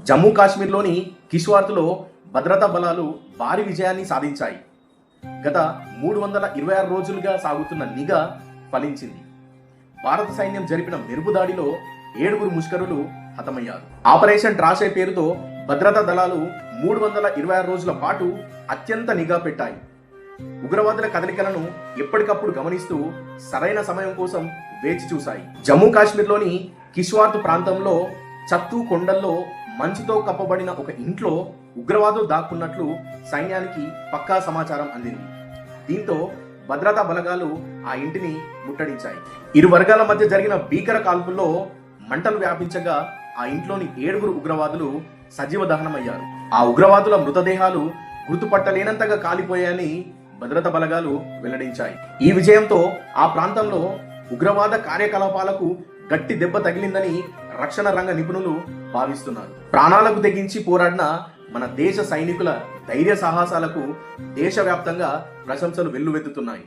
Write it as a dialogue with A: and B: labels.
A: జమ్మూ కాశ్మీర్లోని కిష్వార్తులో భద్రతా బలాలు భారీ విజయాన్ని సాధించాయి. గత 326 రోజులుగా సాగుతున్న నిఘా ఫలించింది. భారత సైన్యం జరిపిన మెరుపు దాడిలో 7 ముష్కరులు హతమయ్యారు. ఆపరేషన్ ట్రాషే పేరుతో భద్రతా దళాలు 326 రోజుల పాటు అత్యంత నిఘా పెట్టాయి. ఉగ్రవాదుల కదలికలను ఎప్పటికప్పుడు గమనిస్తూ సరైన సమయం కోసం వేచి చూశాయి. జమ్మూ కాశ్మీర్లోని కిష్వార్త్ ప్రాంతంలో చత్తు కొండల్లో మంచుతో కప్పబడిన ఒక ఇంట్లో ఉగ్రవాదులు దాక్కున్నట్లు సైన్యానికి పక్కా సమాచారం అందింది. దీంతో భద్రతా బలగాలు ఆ ఇంటిని ముట్టడించాయి. ఇరు వర్గాల మధ్య జరిగిన భీకర కాల్పుల్లో మంటలు వ్యాపించగా ఆ ఇంట్లోని 7 ఉగ్రవాదులు సజీవ దహనమయ్యారు. ఆ ఉగ్రవాదుల మృతదేహాలు గుర్తుపట్టలేనంతగా కాలిపోయాయని భద్రతా బలగాలు వెల్లడించాయి. ఈ విజయంతో ఆ ప్రాంతంలో ఉగ్రవాద కార్యకలాపాలకు గట్టి దెబ్బ తగిలిందని రక్షణ రంగ నిపుణులు భావిస్తున్నారు. ప్రాణాలకు తెగించి పోరాడిన మన దేశ సైనికుల ధైర్య సాహసాలకు దేశవ్యాప్తంగా ప్రశంసలు వెల్లువెత్తుతున్నాయి.